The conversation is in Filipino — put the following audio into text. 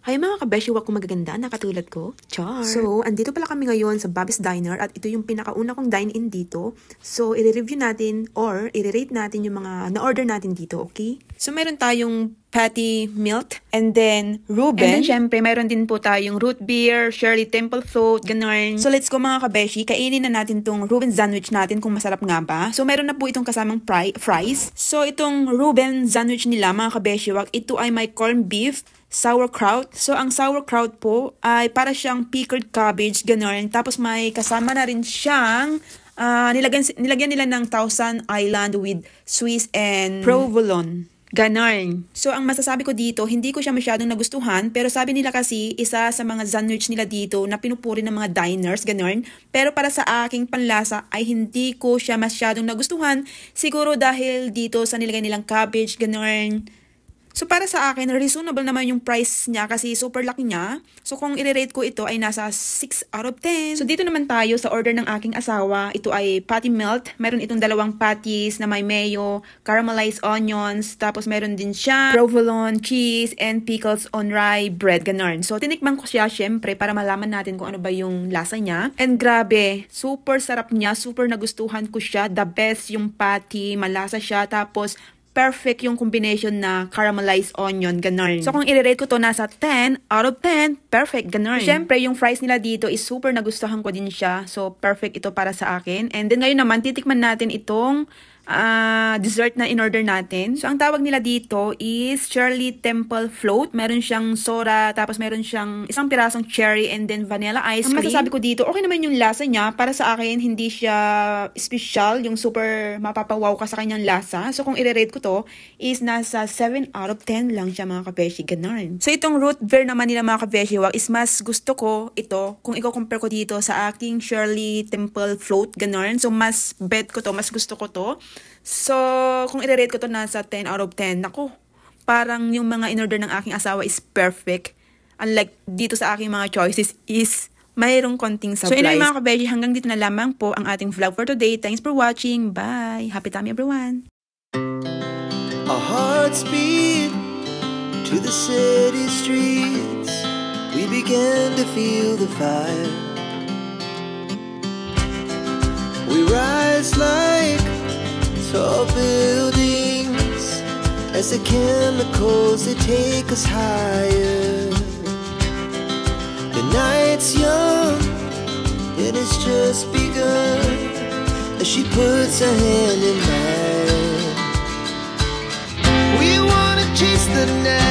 Hi mga kabeshi, wag kong magaganda na katulad ko. Char! So, andito pala kami ngayon sa Bobby's Diner at ito yung pinakauna kong dine-in dito. So, i-review natin or i-rate natin yung mga na-order natin dito, okay? So, meron tayong patty milk and then Reuben. And then, syempre, meron din po tayong root beer, Shirley Temple float, ganun. So, let's go mga kabeshi. Kainin na natin tong Reuben sandwich natin kung masarap nga ba. So, meron na po itong kasamang fries. So, itong Reuben sandwich nila mga kabeshi, ito ay may corned beef, sauerkraut. So, ang sauerkraut po ay para siyang pickled cabbage, gano'n. Tapos may kasama na rin siyang nilagyan nila ng Thousand Island with Swiss and provolone. Ganon. So, ang masasabi ko dito, hindi ko siya masyadong nagustuhan, pero sabi nila kasi, isa sa mga sandwich nila dito na pinupuri ng mga diners, ganon. Pero para sa aking panlasa ay hindi ko siya masyadong nagustuhan. Siguro dahil dito sa nilagay nilang cabbage, ganon. So, para sa akin, reasonable naman yung price niya kasi super laki niya. So, kung i-rate ko ito ay nasa 6 out of 10. So, dito naman tayo sa order ng aking asawa. Ito ay patty melt. Meron itong dalawang patties na may mayo, caramelized onions, tapos meron din siya provolone, cheese, and pickles on rye bread. Ganun. So, tinikman ko siya syempre para malaman natin kung ano ba yung lasa niya. And grabe, super sarap niya. Super nagustuhan ko siya. The best yung patty. Malasa siya. Tapos, perfect yung combination na caramelized onion, ganun. So, kung i-rate ko to, nasa 10 out of 10, perfect, ganun. Siyempre, yung fries nila dito is super nagustuhan ko din siya. So, perfect ito para sa akin. And then, ngayon naman, titikman natin itong dessert na in-order natin. So, ang tawag nila dito is Shirley Temple Float. Meron siyang soda, tapos meron siyang isang pirasong cherry and then vanilla ice cream. Ang masasabi ko dito, okay naman yung lasa niya. Para sa akin, hindi siya special, yung super mapapawaw ka sa kanyang lasa. So, kung i-rate ko to, is nasa 7 out of 10 lang siya mga kabeshi. Ganun. So, itong root beer naman nila mga kabeshi, is mas gusto ko ito kung i-compare ko dito sa aking Shirley Temple Float. Ganun. So, mas bet ko to, mas gusto ko to. So, kung i-rate ko to nasa 10 out of 10, naku, parang yung mga in-order ng aking asawa is perfect. Unlike dito sa aking mga choices is mayroong konting supplies. So, anyway mga kabeshi, hanggang dito na lamang po ang ating vlog for today. Thanks for watching. Bye! Happy tummy everyone! Our hearts beat to the city streets. We began to feel the fire. We rise like tall buildings as the chemicals they take us higher. The night's young and it's just begun as she puts her hand in mine. We wanna chase the night.